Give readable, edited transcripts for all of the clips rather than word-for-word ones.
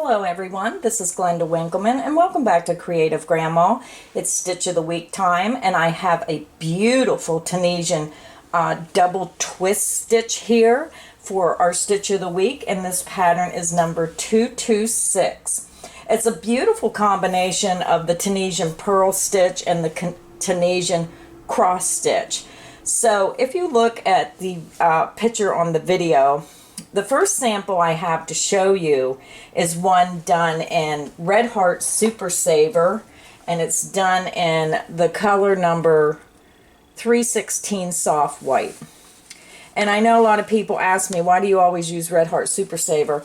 Hello everyone, this is Glenda Winkleman and welcome back to Creative Grandma. It's Stitch of the Week time and I have a beautiful Tunisian double twist stitch here for our Stitch of the Week, and this pattern is number 226. It's a beautiful combination of the Tunisian purl stitch and the Tunisian cross stitch. So if you look at the picture on the video, the first sample I have to show you is one done in Red Heart Super Saver, and it's done in the color number 316 soft white. And I know a lot of people ask me, why do you always use Red Heart Super Saver?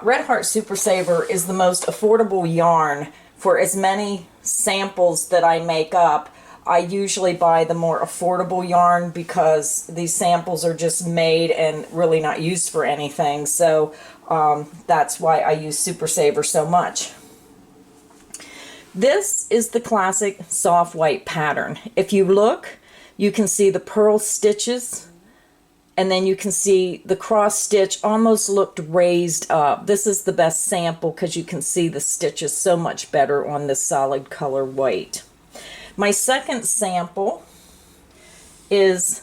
Red Heart Super Saver is the most affordable yarn for as many samples that I make up. I usually buy the more affordable yarn because these samples are just made and really not used for anything. So that's why I use Super Saver so much. This is the classic soft white pattern. If you look, you can see the purl stitches, and then you can see the cross stitch almost looked raised up. This is the best sample because you can see the stitches so much better on this solid color white. My second sample is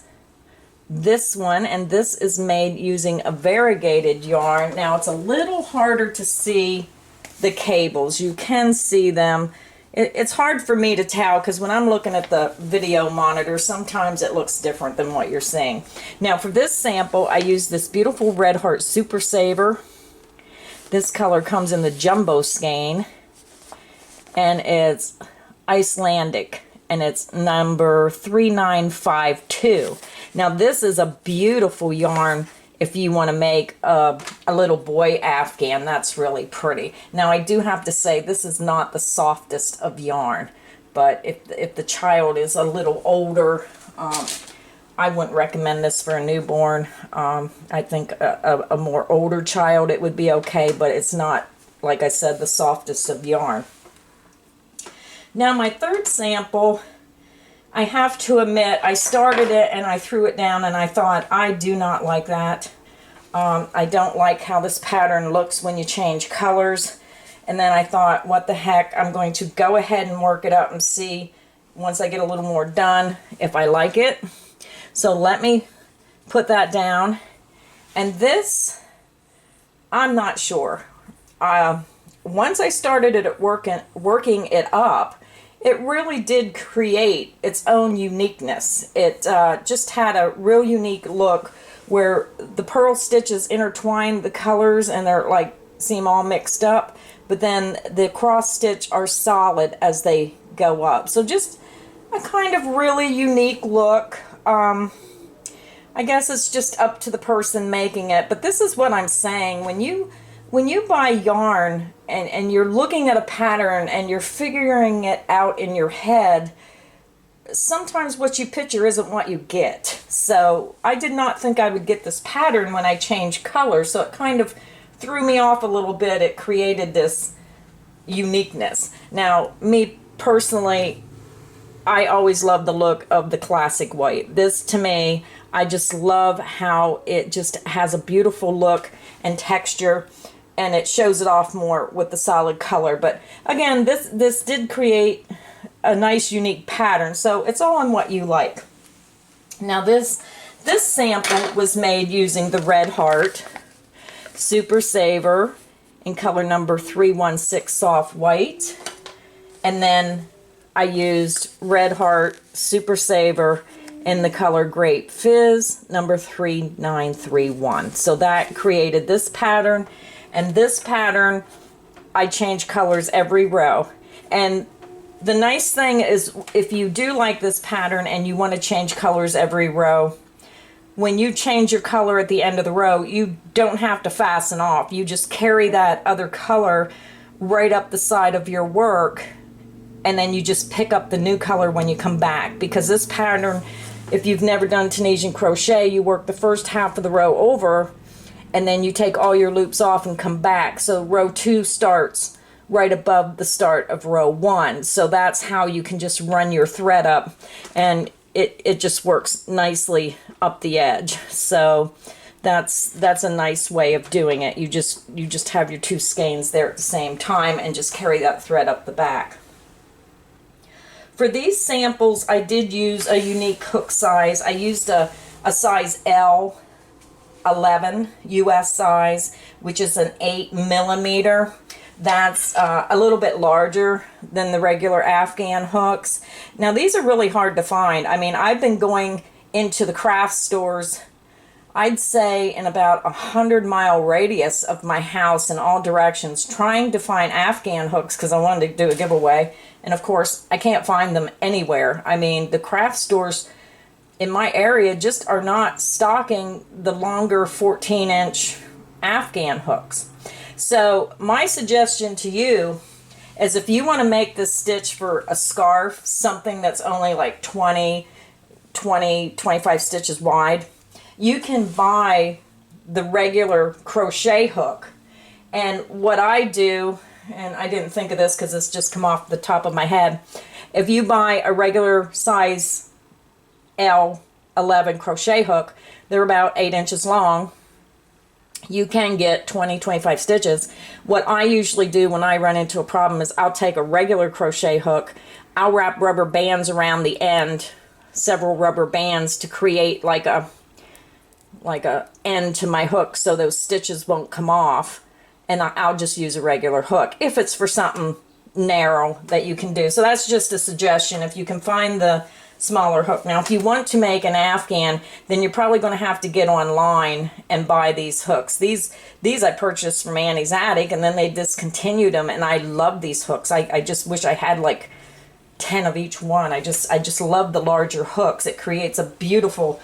this one, and this is made using a variegated yarn. Now it's a little harder to see the cables. You can see them. It's hard for me to tell because when I'm looking at the video monitor, sometimes it looks different than what you're seeing. Now for this sample, I use this beautiful Red Heart Super Saver. This color comes in the jumbo skein, and it's Icelandic, and it's number 3952. Now this is a beautiful yarn if you want to make a little boy Afghan. That's really pretty. Now I do have to say this is not the softest of yarn, but if the child is a little older, I wouldn't recommend this for a newborn. I think a more older child it would be okay, but it's not, like I said, the softest of yarn. Now my third sample, I have to admit, I started it and I threw it down and I thought, I do not like that. I don't like how this pattern looks when you change colors. And then I thought, what the heck, I'm going to go ahead and work it up and see, once I get a little more done, if I like it. So let me put that down. And this, I'm not sure. Once I started it working it up, it really did create its own uniqueness. It just had a real unique look where the purl stitches intertwine the colors and they're like seem all mixed up, but then the cross stitch are solid as they go up. So just a kind of really unique look. I guess it's just up to the person making it, but this is what I'm saying. When you buy yarn and you're looking at a pattern and you're figuring it out in your head, sometimes what you picture isn't what you get. So I did not think I would get this pattern when I changed colors, so it kind of threw me off a little bit. It created this uniqueness. Now, me personally, I always love the look of the classic white. This, to me, I just love how it just has a beautiful look and texture, and it shows it off more with the solid color. But again, this did create a nice unique pattern, so it's all on what you like. Now this sample was made using the Red Heart Super Saver in color number 316 soft white, and then I used Red Heart Super Saver in the color Grape Fizz number 3931. So that created this pattern, and this pattern I change colors every row. And the nice thing is, if you do like this pattern and you want to change colors every row, when you change your color at the end of the row, you don't have to fasten off. You just carry that other color right up the side of your work, and then you just pick up the new color when you come back. Because this pattern, if you've never done Tunisian crochet, you work the first half of the row over, and then you take all your loops off and come back. So row 2 starts right above the start of row 1. So that's how you can just run your thread up, and it just works nicely up the edge. So that's a nice way of doing it. You just have your two skeins there at the same time and just carry that thread up the back. For these samples, I did use a unique hook size. I used a size L 11 US size, which is an 8mm. That's a little bit larger than the regular Afghan hooks. Now these are really hard to find. I mean, I've been going into the craft stores, I'd say in about 100-mile radius of my house in all directions, trying to find Afghan hooks because I wanted to do a giveaway. And of course, I can't find them anywhere. I mean, the craft stores in my area just are not stocking the longer 14-inch Afghan hooks. So my suggestion to you is, if you want to make this stitch for a scarf, something that's only like 25 stitches wide, you can buy the regular crochet hook. And what I do, and I didn't think of this because it's just come off the top of my head, if you buy a regular size L11 crochet hook, they're about 8 inches long, you can get 20-25 stitches. What I usually do when I run into a problem is I'll take a regular crochet hook, I'll wrap rubber bands around the end, several rubber bands, to create like a end to my hook so those stitches won't come off, and I'll just use a regular hook if it's for something narrow that you can do. So that's just a suggestion if you can find the smaller hook. Now if you want to make an Afghan, then you're probably going to have to get online and buy these hooks. These I purchased from Annie's Attic, and then they discontinued them, and I love these hooks. I just wish I had like 10 of each one. I just love the larger hooks. It creates a beautiful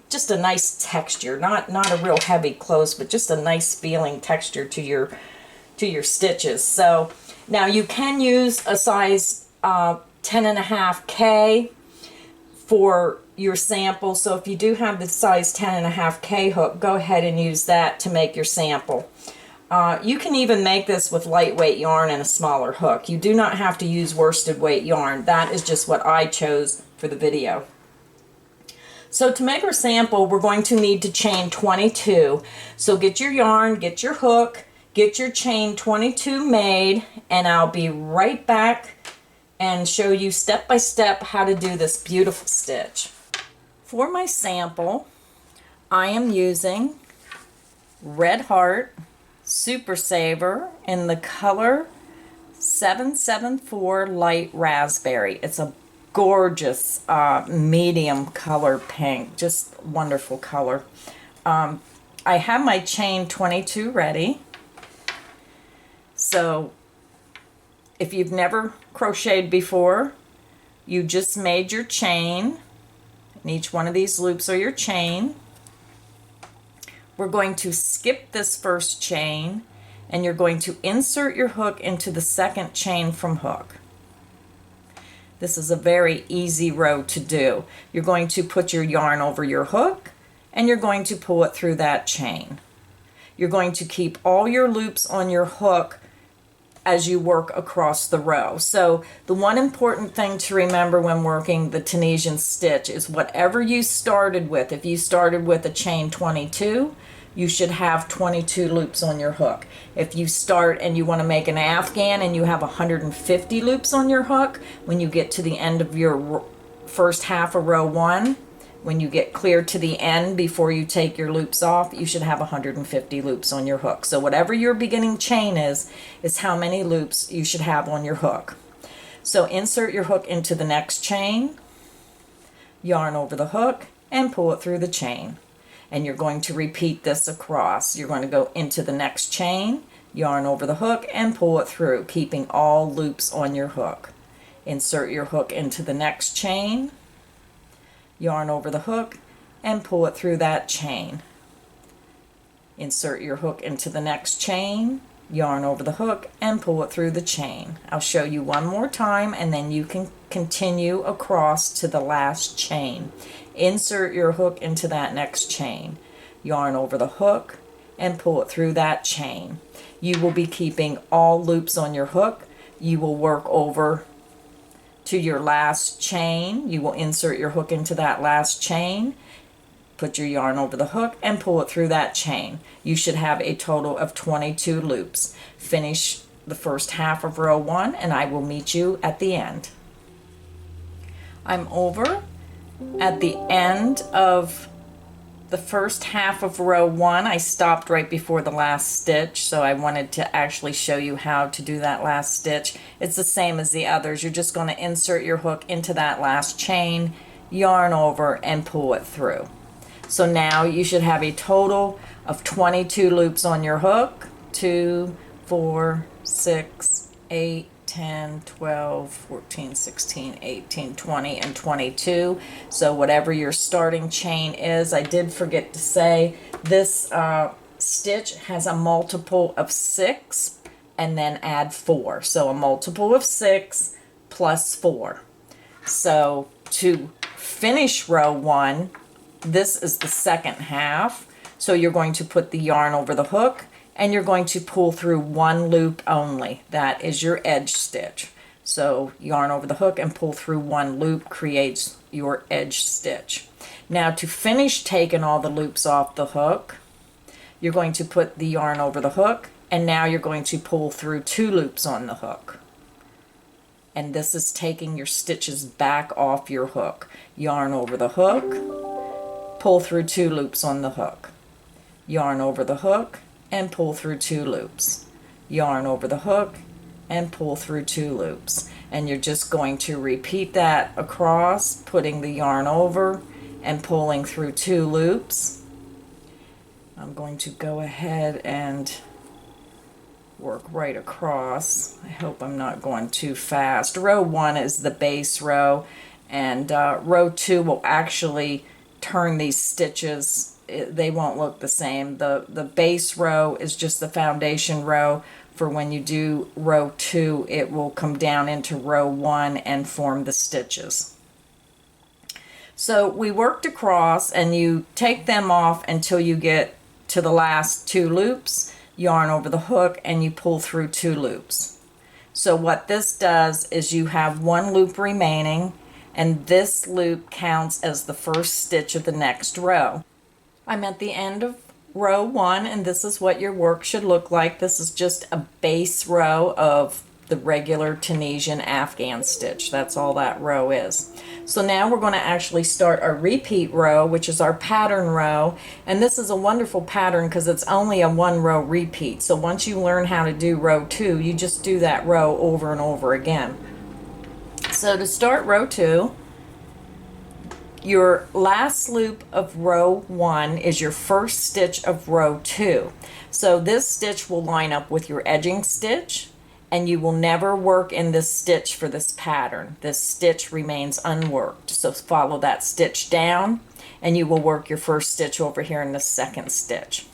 just a nice texture, not a real heavy close, but just a nice feeling texture to your stitches. So now you can use a size 10.5K for your sample. So if you do have the size 10.5K hook, go ahead and use that to make your sample. You can even make this with lightweight yarn and a smaller hook. You do not have to use worsted weight yarn. That is just what I chose for the video. So to make our sample, we're going to need to chain 22. So get your yarn, get your hook, get your chain 22 made, and I'll be right back and show you step by step how to do this beautiful stitch. For my sample, I am using Red Heart Super Saver in the color 774 Light Raspberry. It's a gorgeous medium color pink, just wonderful color. I have my chain 22 ready. So if you've never crocheted before, you just made your chain, and each one of these loops are your chain. We're going to skip this first chain, and you're going to insert your hook into the second chain from hook. This is a very easy row to do. You're going to put your yarn over your hook, and you're going to pull it through that chain. You're going to keep all your loops on your hook as you work across the row. So the one important thing to remember when working the Tunisian stitch is whatever you started with, if you started with a chain 22, you should have 22 loops on your hook. If you start and you want to make an Afghan and you have 150 loops on your hook, when you get to the end of your first half of row 1, when you get clear to the end before you take your loops off, you should have 150 loops on your hook. So whatever your beginning chain is how many loops you should have on your hook. So insert your hook into the next chain, yarn over the hook, and pull it through the chain. And you're going to repeat this across. You're going to go into the next chain, yarn over the hook, and pull it through, keeping all loops on your hook. Insert your hook into the next chain, yarn over the hook, and pull it through that chain. Insert your hook into the next chain, yarn over the hook, and pull it through the chain. I'll show you one more time, and then you can continue across to the last chain. Insert your hook into that next chain, yarn over the hook, and pull it through that chain. You will be keeping all loops on your hook. You will work over to your last chain. You will insert your hook into that last chain, Put your yarn over the hook and pull it through that chain. You should have a total of 22 loops. Finish the first half of row 1 and I will meet you at the end. I'm over at the end of the first half of row 1. I stopped right before the last stitch, so I wanted to actually show you how to do that last stitch. It's the same as the others. You're just going to insert your hook into that last chain, yarn over, and pull it through. So now you should have a total of 22 loops on your hook. 2, 4, 6, 8, 10, 12, 14, 16, 18, 20, and 22. So whatever your starting chain is, I did forget to say, this stitch has a multiple of 6 and then add 4. So a multiple of 6 plus 4. So to finish row 1, this is the second half. So you're going to put the yarn over the hook and you're going to pull through 1 loop only. That is your edge stitch. So yarn over the hook and pull through 1 loop creates your edge stitch. Now to finish taking all the loops off the hook, you're going to put the yarn over the hook and now you're going to pull through 2 loops on the hook. And this is taking your stitches back off your hook. Yarn over the hook, pull through 2 loops on the hook. Yarn over the hook and pull through 2 loops. Yarn over the hook and pull through 2 loops. And you're just going to repeat that across, putting the yarn over and pulling through 2 loops. I'm going to go ahead and work right across. I hope I'm not going too fast. Row 1 is the base row, and row 2 will actually turn these stitches. They won't look the same. The base row is just the foundation row. For when you do row 2, it will come down into row 1 and form the stitches. So we worked across, and you take them off until you get to the last 2 loops, yarn over the hook, and you pull through 2 loops. So what this does is you have 1 loop remaining, and this loop counts as the first stitch of the next row. I'm at the end of row 1, and this is what your work should look like. This is just a base row of the regular Tunisian Afghan stitch. That's all that row is. So now we're going to actually start our repeat row, which is our pattern row. And this is a wonderful pattern because it's only a 1 row repeat. So once you learn how to do row 2, you just do that row over and over again. So to start row 2, your last loop of row 1 is your first stitch of row 2. So this stitch will line up with your edging stitch, and you will never work in this stitch for this pattern. This stitch remains unworked. So follow that stitch down, and you will work your first stitch over here in the second stitch.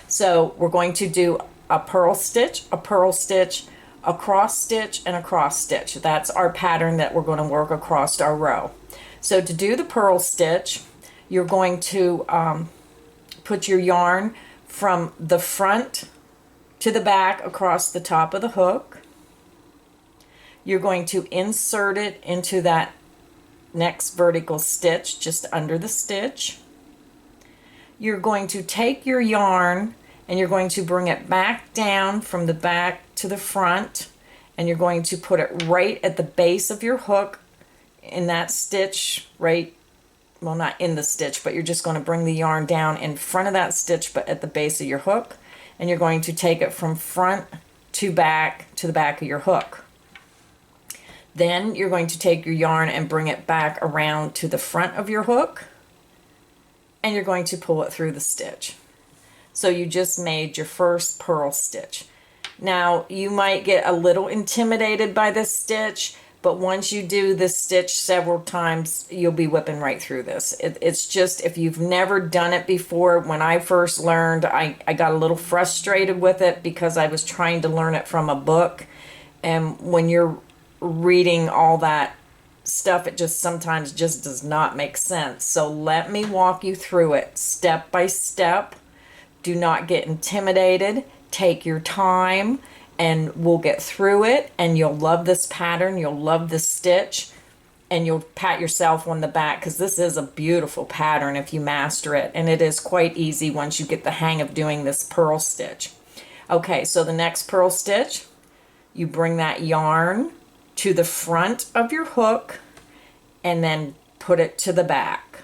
So we're going to do a purl stitch, a cross stitch, and a cross stitch. That's our pattern that we're going to work across our row. So to do the purl stitch, you're going to put your yarn from the front to the back across the top of the hook. You're going to insert it into that next vertical stitch just under the stitch. You're going to take your yarn and you're going to bring it back down from the back to the front, and you're going to put it right at the base of your hook in that stitch, right, well, not in the stitch, but you're just going to bring the yarn down in front of that stitch but at the base of your hook, and you're going to take it from front to the back of your hook. Then you're going to take your yarn and bring it back around to the front of your hook, and you're going to pull it through the stitch. So you just made your first purl stitch. Now you might get a little intimidated by this stitch, but once you do this stitch several times, you'll be whipping right through this. It's just, if you've never done it before, when I first learned, I got a little frustrated with it because I was trying to learn it from a book. And when you're reading all that stuff, it just sometimes just does not make sense. So let me walk you through it step by step. Do not get intimidated. Take your time, and we'll get through it, and you'll love this pattern. You'll love this stitch. and you'll pat yourself on the back because this is a beautiful pattern if you master it, and it is quite easy once you get the hang of doing this purl stitch. Okay, so the next purl stitch, you bring that yarn to the front of your hook and then put it to the back.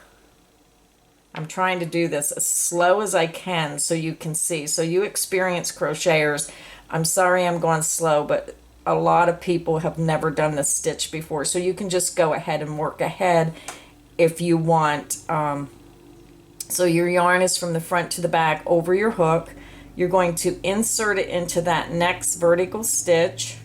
I'm trying to do this as slow as I can so you can see. So you experienced crocheters, I'm sorry I'm going slow, but a lot of people have never done this stitch before. So you can just go ahead and work ahead if you want. So your yarn is from the front to the back over your hook. You're going to insert it into that next vertical stitch.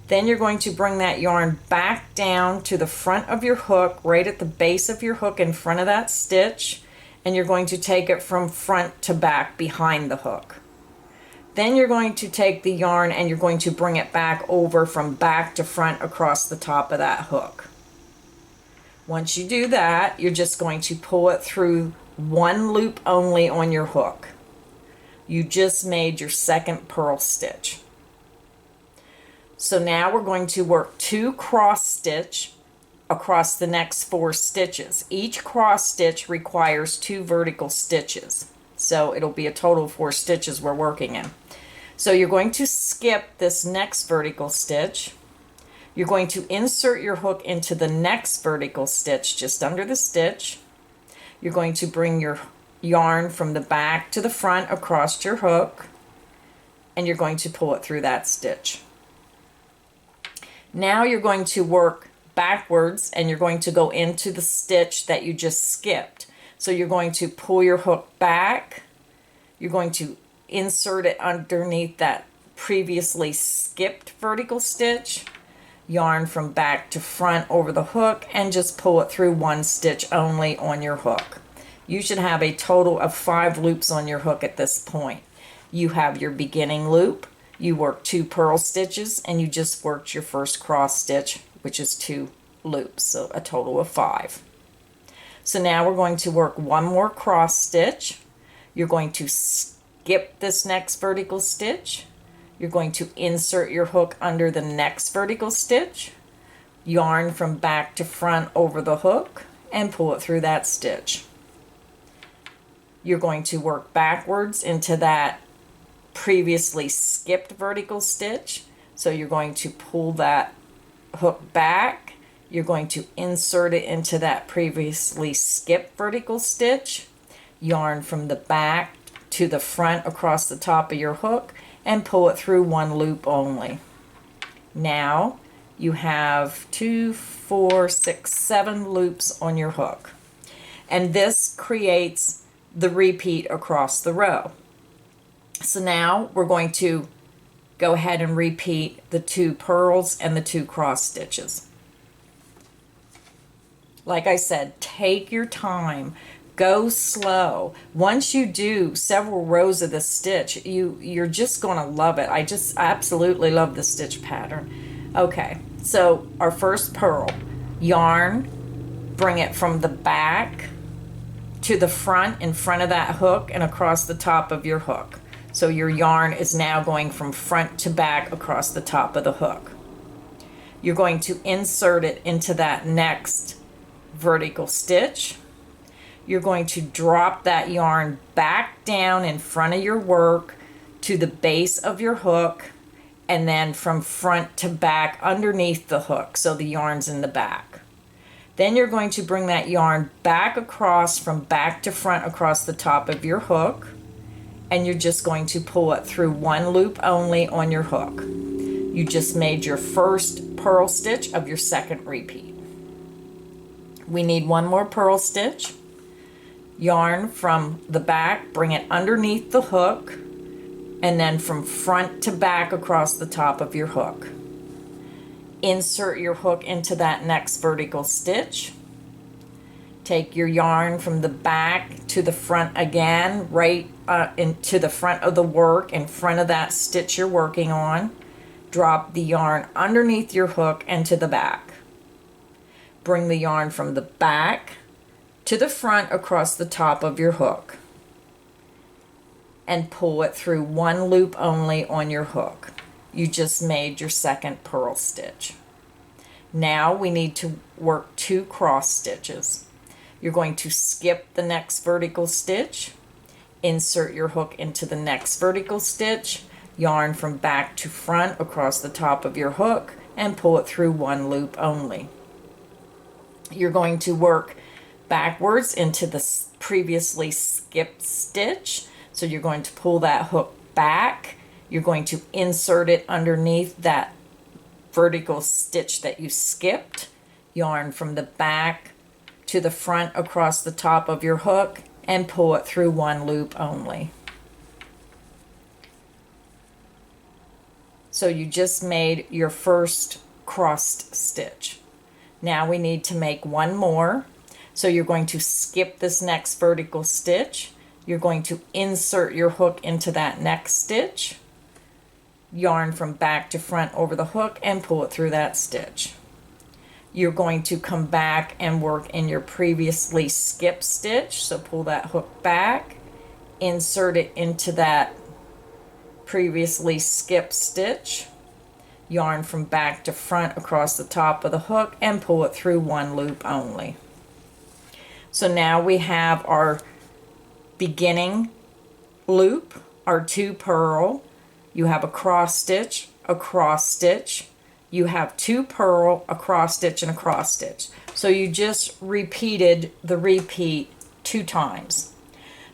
Then you're going to bring that yarn back down to the front of your hook, right at the base of your hook in front of that stitch, and you're going to take it from front to back behind the hook. Then you're going to take the yarn and you're going to bring it back over from back to front across the top of that hook. Once you do that, you're just going to pull it through one loop only on your hook. You just made your second purl stitch. So now we're going to work 2 cross stitch across the next 4 stitches. Each cross stitch requires 2 vertical stitches. So it'll be a total of 4 stitches we're working in. So you're going to skip this next vertical stitch. You're going to insert your hook into the next vertical stitch just under the stitch. You're going to bring your yarn from the back to the front across your hook, and you're going to pull it through that stitch. Now you're going to work backwards and you're going to go into the stitch that you just skipped. So you're going to pull your hook back, you're going to insert it underneath that previously skipped vertical stitch, yarn from back to front over the hook, and just pull it through 1 stitch only on your hook. You should have a total of 5 loops on your hook at this point. You have your beginning loop, you work 2 purl stitches, and you just worked your first cross stitch, which is 2 loops, so a total of 5. So now we're going to work 1 more cross stitch. You're going to skip this next vertical stitch. You're going to insert your hook under the next vertical stitch, yarn from back to front over the hook, and pull it through that stitch. You're going to work backwards into that previously skipped vertical stitch. So you're going to pull that hook back, you're going to insert it into that previously skipped vertical stitch, yarn from the back to the front across the top of your hook, and pull it through 1 loop only. Now you have 2, 4, 6, 7 loops on your hook, and this creates the repeat across the row. So now we're going to go ahead and repeat the 2 purls and the 2 cross stitches. Like I said, take your time, go slow. Once you do several rows of the stitch, you're just going to love it. I just absolutely love the stitch pattern. Okay, so our first purl, yarn, bring it from the back to the front in front of that hook and across the top of your hook. So your yarn is now going from front to back across the top of the hook. You're going to insert it into that next vertical stitch. You're going to drop that yarn back down in front of your work to the base of your hook, and then from front to back underneath the hook, so the yarn's in the back. Then you're going to bring that yarn back across from back to front across the top of your hook, and you're just going to pull it through 1 loop only on your hook. You just made your first purl stitch of your second repeat. We need 1 more purl stitch. Yarn from the back, bring it underneath the hook, and then from front to back across the top of your hook. Insert your hook into that next vertical stitch. Take your yarn from the back to the front again, right into the front of the work, in front of that stitch you're working on. Drop the yarn underneath your hook and to the back. Bring the yarn from the back to the front across the top of your hook, and pull it through 1 loop only on your hook. You just made your second purl stitch. Now we need to work 2 cross stitches. You're going to skip the next vertical stitch, insert your hook into the next vertical stitch, yarn from back to front across the top of your hook, and pull it through 1 loop only. You're going to work backwards into the previously skipped stitch. So you're going to pull that hook back. You're going to insert it underneath that vertical stitch that you skipped, yarn from the back to the front across the top of your hook, and pull it through 1 loop only. So you just made your first crossed stitch. Now we need to make 1 more. So you're going to skip this next vertical stitch. You're going to insert your hook into that next stitch, yarn from back to front over the hook, and pull it through that stitch. You're going to come back and work in your previously skipped stitch. So pull that hook back, insert it into that previously skipped stitch, yarn from back to front across the top of the hook, and pull it through 1 loop only. So now we have our beginning loop, our 2 purl. You have a cross stitch, a cross stitch. You have 2 purl, a cross stitch, and a cross stitch. So you just repeated the repeat 2 times.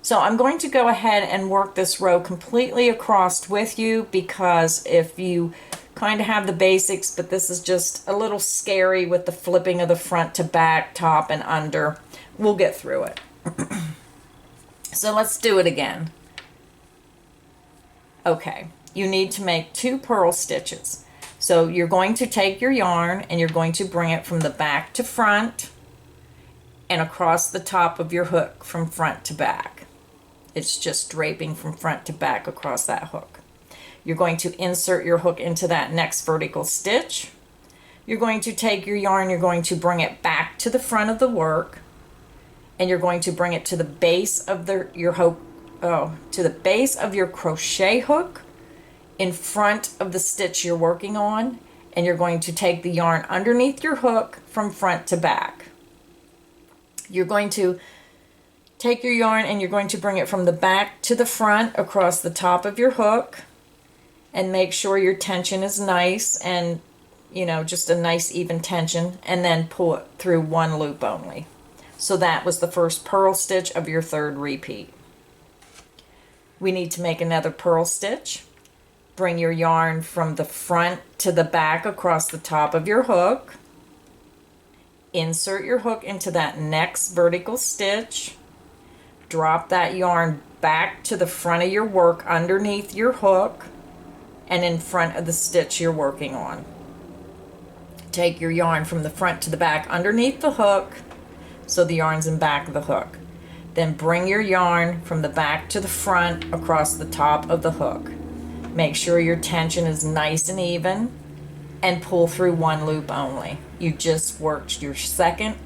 So I'm going to go ahead and work this row completely across with you, because if you kind of have the basics, but this is just a little scary with the flipping of the front to back, top, and under, we'll get through it. So let's do it again. Okay. You need to make 2 purl stitches. So you're going to take your yarn and you're going to bring it from the back to front and across the top of your hook from front to back. It's just draping from front to back across that hook. You're going to insert your hook into that next vertical stitch. You're going to take your yarn, you're going to bring it back to the front of the work, and you're going to bring it to the base of your hook, to the base of your crochet hook, in front of the stitch you're working on, and you're going to take the yarn underneath your hook from front to back. You're going to take your yarn and you're going to bring it from the back to the front across the top of your hook, and make sure your tension is nice and, you know, just a nice even tension, and then pull it through 1 loop only. So that was the first purl stitch of your 3rd repeat. We need to make another purl stitch. Bring your yarn from the front to the back across the top of your hook. Insert your hook into that next vertical stitch. Drop that yarn back to the front of your work underneath your hook and in front of the stitch you're working on. Take your yarn from the front to the back underneath the hook, so the yarn's in back of the hook. Then bring your yarn from the back to the front across the top of the hook. Make sure your tension is nice and even, and pull through 1 loop only. You just worked your 2nd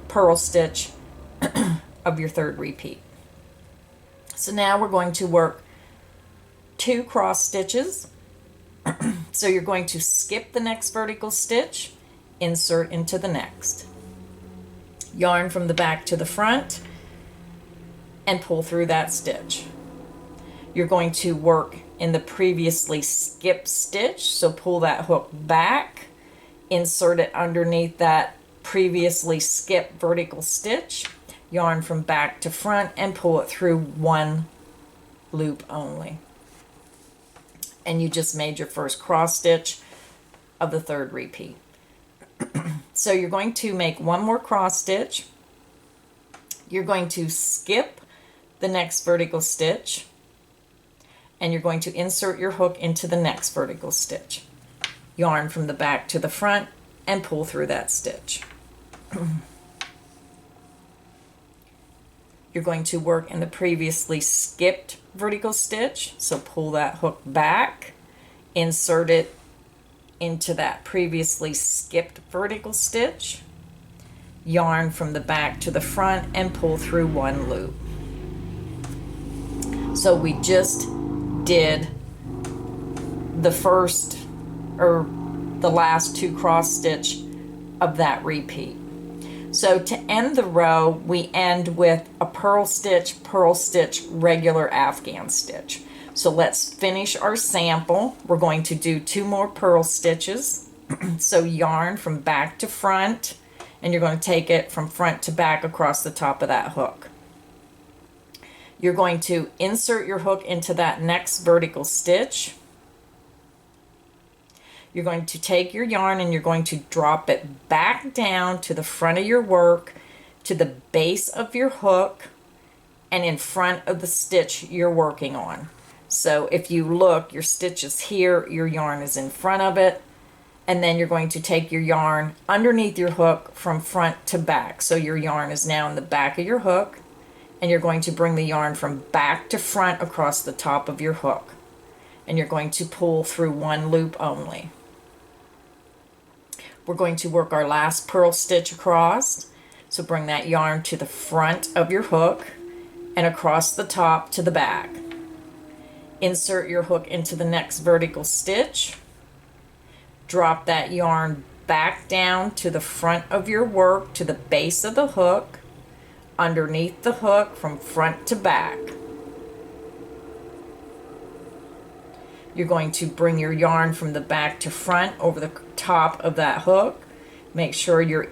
purl stitch of your 3rd repeat. So now we're going to work 2 cross stitches. So you're going to skip the next vertical stitch, insert into the next. Yarn from the back to the front, and pull through that stitch. You're going to work in the previously skipped stitch, so pull that hook back, insert it underneath that previously skipped vertical stitch, yarn from back to front, and pull it through 1 loop only. And you just made your first cross stitch of the 3rd repeat. So you're going to make 1 more cross stitch. You're going to skip the next vertical stitch, and you're going to insert your hook into the next vertical stitch. Yarn from the back to the front and pull through that stitch. You're going to work in the previously skipped vertical stitch, so pull that hook back, insert it into that previously skipped vertical stitch, yarn from the back to the front, and pull through 1 loop. So we just did the first or the last 2 cross stitch of that repeat. So to end the row, we end with a purl stitch, regular Afghan stitch. So let's finish our sample. We're going to do 2 more purl stitches. So yarn from back to front, and you're going to take it from front to back across the top of that hook. You're going to insert your hook into that next vertical stitch. You're going to take your yarn and you're going to drop it back down to the front of your work, to the base of your hook, and in front of the stitch you're working on. So if you look, your stitch is here, your yarn is in front of it, and then you're going to take your yarn underneath your hook from front to back. So your yarn is now in the back of your hook, and you're going to bring the yarn from back to front across the top of your hook. And you're going to pull through 1 loop only. We're going to work our last purl stitch across. So bring that yarn to the front of your hook and across the top to the back. Insert your hook into the next vertical stitch. Drop that yarn back down to the front of your work, to the base of the hook, underneath the hook from front to back. You're going to bring your yarn from the back to front over the top of that hook. Make sure your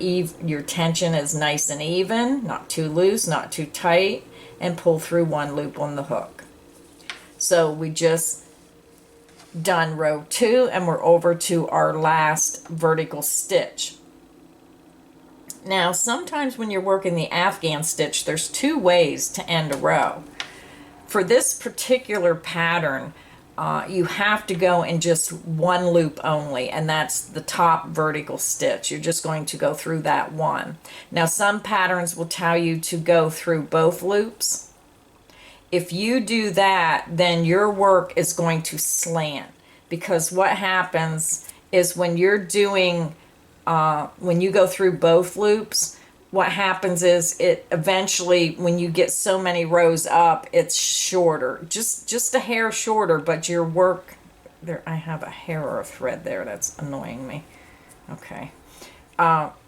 tension is nice and even, not too loose, not too tight, and pull through 1 loop on the hook. So we just done row 2 and we're over to our last vertical stitch. Now sometimes when you're working the Afghan stitch, there's 2 ways to end a row. For this particular pattern, you have to go in just 1 loop only, and that's the top vertical stitch. You're just going to go through that one. Now some patterns will tell you to go through both loops. If you do that, then your work is going to slant, because what happens is when you're doing, when you go through both loops, what happens is it eventually, when you get so many rows up, it's shorter, just a hair shorter, but your work, there, I have a hair or a thread there that's annoying me. Okay.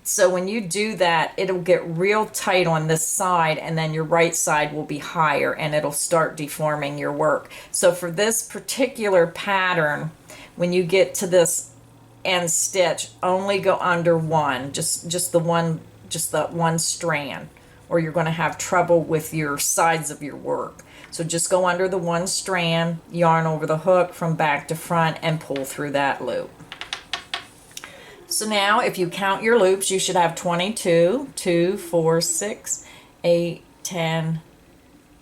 So when you do that, it'll get real tight on this side, and then your right side will be higher, and it'll start deforming your work. So for this particular pattern, when you get to this end stitch, only go under 1, just the one strand, or you're going to have trouble with your sides of your work. So just go under the 1 strand, yarn over the hook from back to front, and pull through that loop. So now if you count your loops, you should have 22, 2, 4, 6, 8, 10,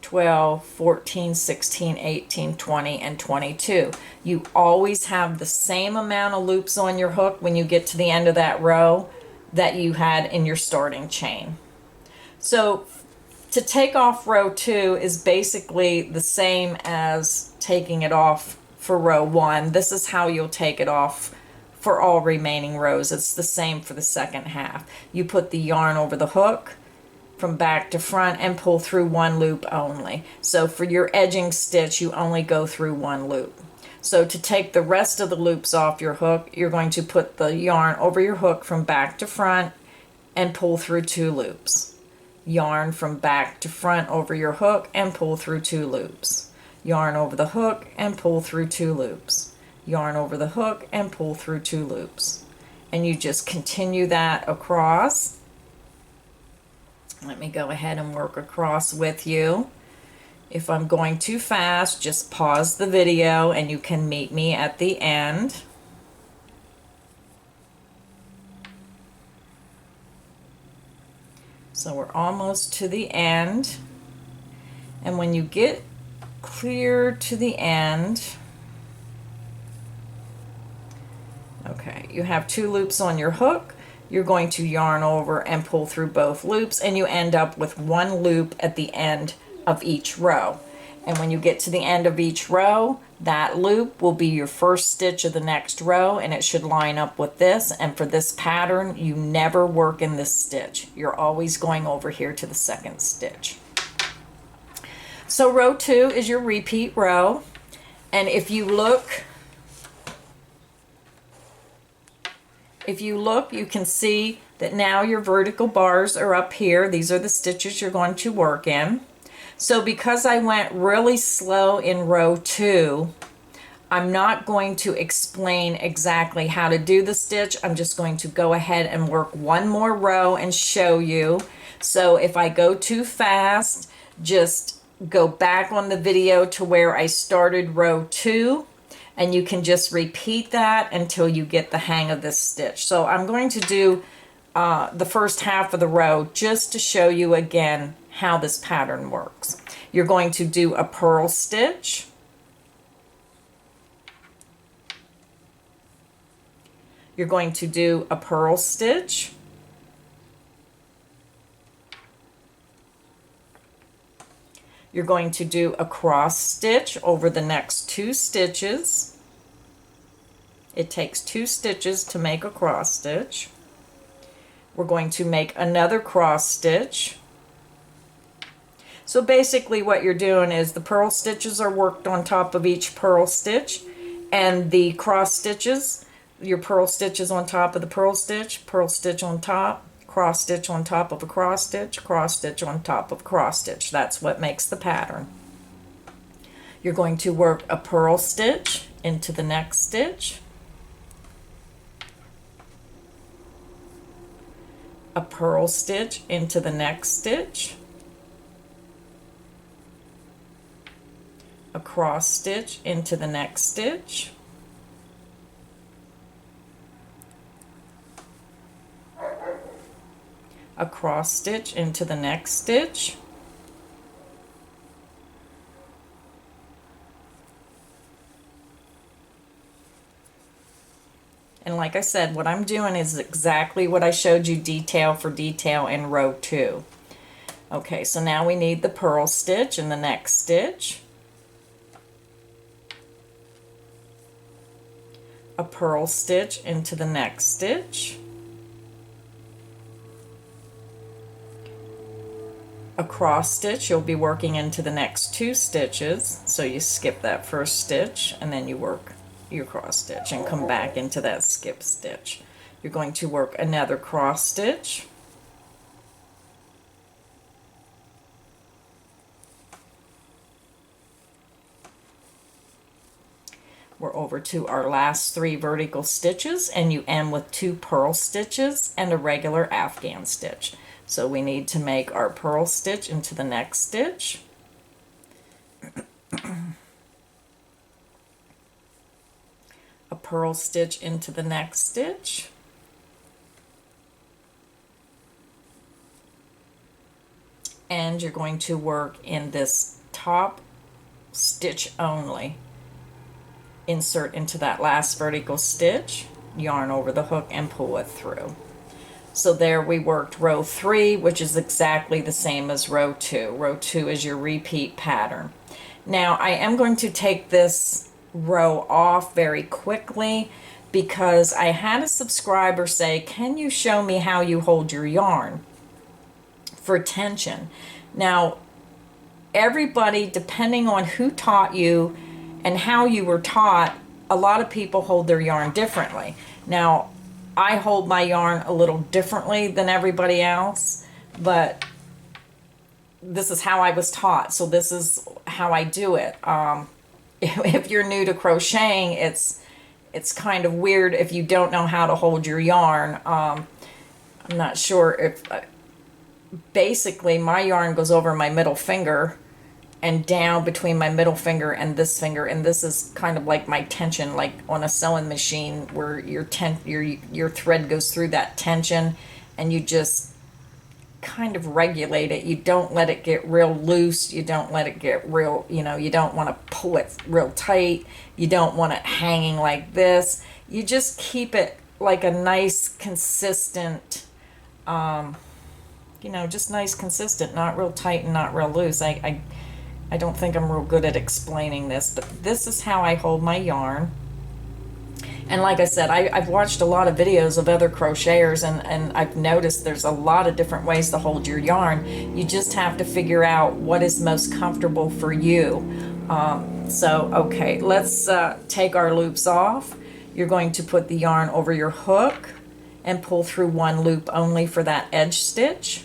12, 14, 16, 18, 20, and 22. You always have the same amount of loops on your hook when you get to the end of that row that you had in your starting chain. So to take off row 2 is basically the same as taking it off for row 1. This is how you'll take it off for all remaining rows. It's the same for the second half. You put the yarn over the hook from back to front and pull through 1 loop only. So for your edging stitch, you only go through 1 loop. So to take the rest of the loops off your hook, you're going to put the yarn over your hook from back to front and pull through 2 loops. Yarn from back to front over your hook and pull through 2 loops. Yarn over the hook and pull through 2 loops. Yarn over the hook and pull through 2 loops. And you just continue that across. Let me go ahead and work across with you. If I'm going too fast, just pause the video and you can meet me at the end. So we're almost to the end. And when you get clear to the end, okay, you have 2 loops on your hook. You're going to yarn over and pull through both loops, and you end up with 1 loop at the end of each row. And when you get to the end of each row, that loop will be your first stitch of the next row, and it should line up with this. And for this pattern, you never work in this stitch. You're always going over here to the second stitch. So row 2 is your repeat row, and if you look If you look, you can see that now your vertical bars are up here. These are the stitches you're going to work in. So because I went really slow in row 2, I'm not going to explain exactly how to do the stitch. I'm just going to go ahead and work one more row and show you. So if I go too fast, just go back on the video to where I started row 2, and you can just repeat that until you get the hang of this stitch. So I'm going to do the first half of the row just to show you again how this pattern works. You're going to do a purl stitch, you're going to do a purl stitch, you're going to do a cross stitch over the next 2 stitches. It takes 2 stitches to make a cross stitch. We're going to make another cross stitch. So basically what you're doing is the purl stitches are worked on top of each purl stitch, and the cross stitches, your purl stitches on top of the purl stitch on top, cross stitch on top of a cross stitch on top of a cross stitch. That's what makes the pattern. You're going to work a purl stitch into the next stitch, a purl stitch into the next stitch, a cross stitch into the next stitch, a cross stitch into the next stitch, and like I said, what I'm doing is exactly what I showed you detail for detail in row 2. Okay, so now we need the purl stitch in the next stitch, a purl stitch into the next stitch, a cross stitch. You'll be working into the next 2 stitches, so you skip that first stitch and then you work your cross stitch and come back into that skip stitch. You're going to work another cross stitch, we're over to our last 3 vertical stitches, and you end with 2 purl stitches and a regular Afghan stitch. So we need to make our purl stitch into the next stitch, a purl stitch into the next stitch, and you're going to work in this top stitch only. Insert into that last vertical stitch, yarn over the hook and pull it through. So there we worked row 3, which is exactly the same as row 2. Row 2 is your repeat pattern. Now I am going to take this row off very quickly because I had a subscriber say, can you show me how you hold your yarn for tension? Now everybody, depending on who taught you and how you were taught, a lot of people hold their yarn differently. Now I hold my yarn a little differently than everybody else, but this is how I was taught, so this is how I do it. If you're new to crocheting, it's kind of weird if you don't know how to hold your yarn. I'm not sure if basically my yarn goes over my middle finger and down between my middle finger, and this is kind of like my tension, like on a sewing machine where your thread goes through that tension, and you just kind of regulate it. You don't let it get real loose, you don't let it get real, you don't want to pull it real tight, you don't want it hanging like this. You just keep it like a nice consistent, just nice consistent, not real tight and not real loose. I don't think I'm real good at explaining this, but this is how I hold my yarn. And like I said, I've watched a lot of videos of other crocheters, and I've noticed there's a lot of different ways to hold your yarn. You just have to figure out what is most comfortable for you. Okay, let's take our loops off. You're going to put the yarn over your hook, and pull through one loop only for that edge stitch.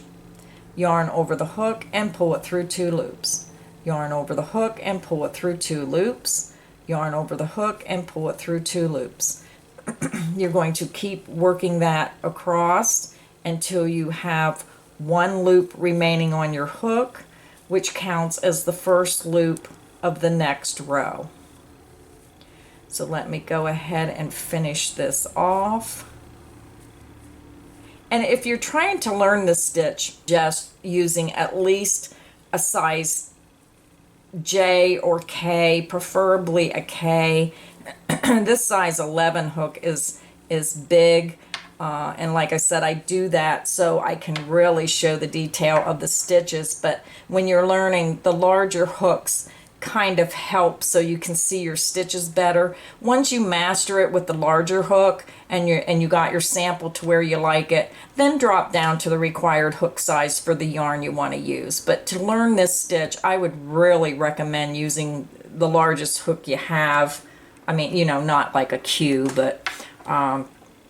Yarn over the hook and pull it through 2 loops. Yarn over the hook and pull it through 2 loops. Yarn over the hook and pull it through 2 loops. You're going to keep working that across until you have 1 loop remaining on your hook, which counts as the first loop of the next row. So let me go ahead and finish this off. And if you're trying to learn the stitch just using at least a size J or K, preferably a K, this size 11 hook is big. And like I said, I do that so I can really show the detail of the stitches. But when you're learning, the larger hooks kind of help so you can see your stitches better. Once you master it with the larger hook and you got your sample to where you like it, then drop down to the required hook size for the yarn you want to use. But to learn this stitch, I would really recommend using the largest hook you have. I mean, you know, not like a Q, but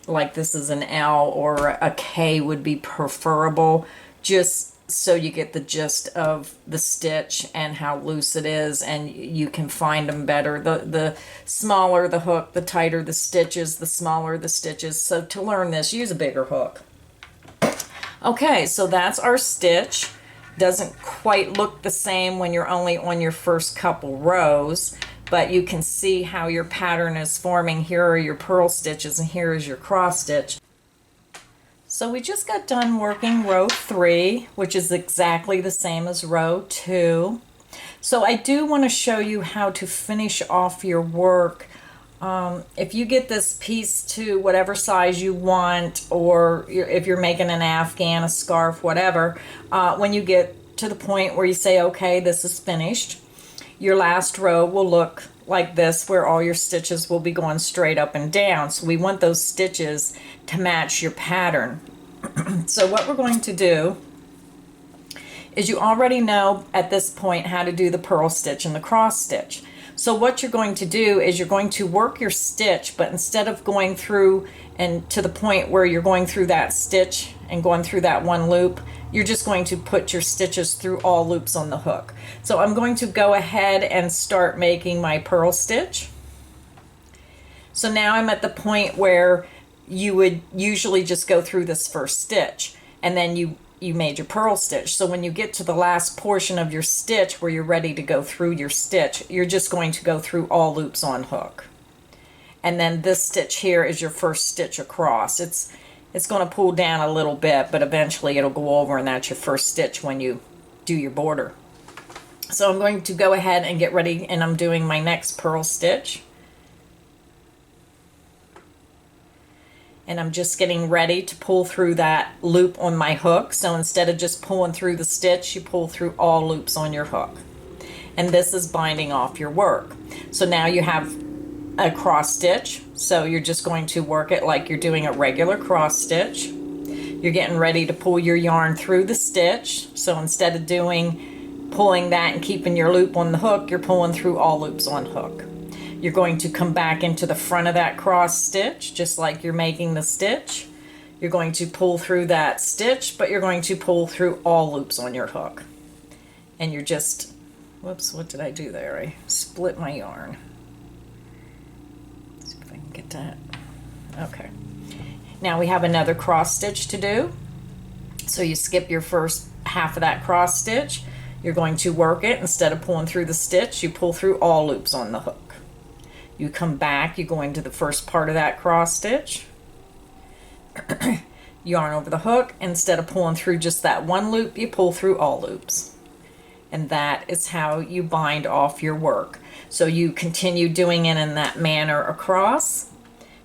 like this is an L or a K would be preferable, just so you get the gist of the stitch and how loose it is, and you can find them better. The smaller the hook, the tighter the stitches, the smaller the stitches. So to learn this, use a bigger hook. Okay, so that's our stitch. Doesn't quite look the same when you're only on your first couple rows, but you can see how your pattern is forming. Here are your purl stitches and here is your cross stitch. So we just got done working row 3, which is exactly the same as row 2. So I do want to show you how to finish off your work. If you get this piece to whatever size you want, or if you're making an afghan, a scarf, whatever, when you get to the point where you say, okay, this is finished, your last row will look like this, where all your stitches will be going straight up and down. So we want those stitches to match your pattern. So what we're going to do is, you already know at this point how to do the purl stitch and the cross stitch. So what you're going to do is you're going to work your stitch, but instead of going through and to the point where you're going through that stitch and going through that 1 loop, you're just going to put your stitches through all loops on the hook. So I'm going to go ahead and start making my purl stitch. So now I'm at the point where you would usually just go through this first stitch, and then you made your purl stitch. So when you get to the last portion of your stitch where you're ready to go through your stitch, you're just going to go through all loops on hook. And then this stitch here is your first stitch across. It's going to pull down a little bit, but eventually it'll go over, and that's your first stitch when you do your border. So I'm going to go ahead and get ready, and I'm doing my next purl stitch. And I'm just getting ready to pull through that loop on my hook. So instead of just pulling through the stitch, you pull through all loops on your hook. And this is binding off your work. So now you have a cross stitch. So you're just going to work it like you're doing a regular cross stitch. You're getting ready to pull your yarn through the stitch. So instead of pulling that and keeping your loop on the hook, you're pulling through all loops on hook. You're going to come back into the front of that cross stitch, just like you're making the stitch. You're going to pull through that stitch, but you're going to pull through all loops on your hook. And you're just, whoops, what did I do there? I split my yarn. Let's see if I can get that. Okay. Now we have another cross stitch to do. So you skip your first half of that cross stitch. You're going to work it. Instead of pulling through the stitch, you pull through all loops on the hook. You come back, you go into the first part of that cross stitch, yarn over the hook. Instead of pulling through just that 1 loop, you pull through all loops. And that is how you bind off your work. So you continue doing it in that manner across.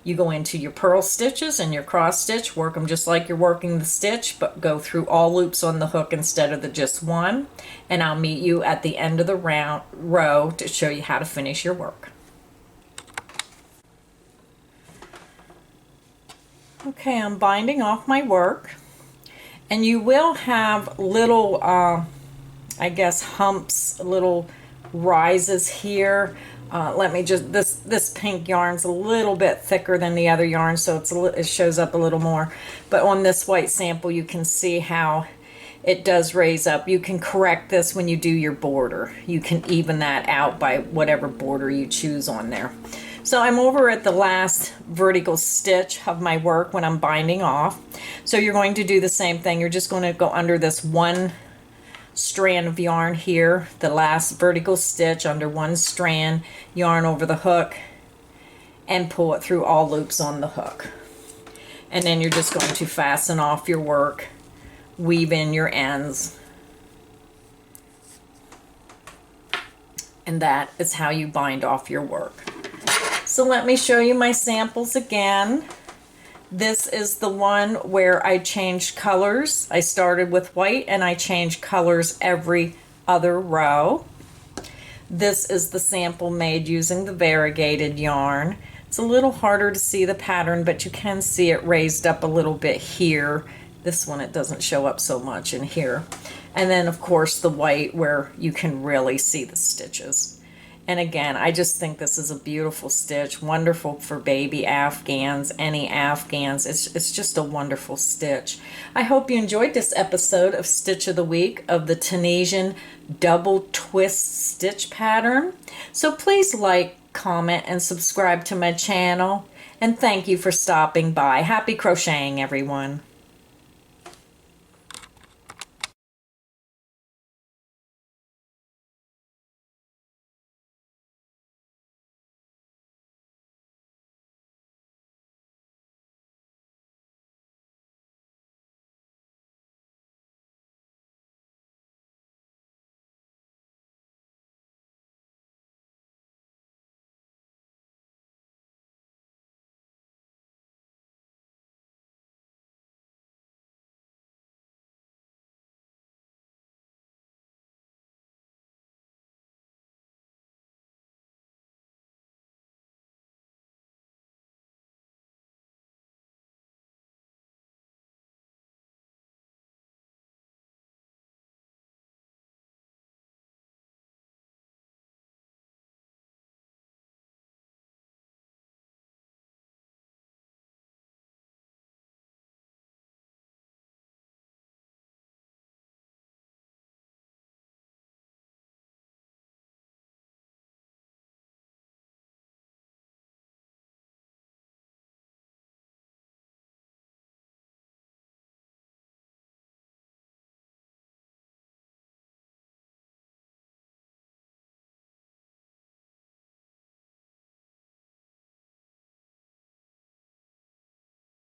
You go into your purl stitches and your cross stitch, work them just like you're working the stitch, but go through all loops on the hook instead of the just 1. And I'll meet you at the end of the row to show you how to finish your work. Okay, I'm binding off my work, and you will have little, I guess, humps, little rises here. Let me just, this pink yarn's a little bit thicker than the other yarn, so it shows up a little more. But on this white sample, you can see how it does raise up. You can correct this when you do your border. You can even that out by whatever border you choose on there. So I'm over at the last vertical stitch of my work when I'm binding off. So you're going to do the same thing. You're just going to go under this one strand of yarn here, the last vertical stitch under one strand, yarn over the hook, and pull it through all loops on the hook. And then you're just going to fasten off your work, weave in your ends, and that is how you bind off your work. So let me show you my samples again. This is the one where I changed colors. I started with white and I changed colors every other row. This is the sample made using the variegated yarn. It's a little harder to see the pattern, but you can see it raised up a little bit here. This one, it doesn't show up so much in here. And then of course the white where you can really see the stitches. And again, I just think this is a beautiful stitch, wonderful for baby Afghans, any Afghans. It's just a wonderful stitch. I hope you enjoyed this episode of Stitch of the Week of the Tunisian double twist stitch pattern. So please like, comment, and subscribe to my channel. And thank you for stopping by. Happy crocheting, everyone.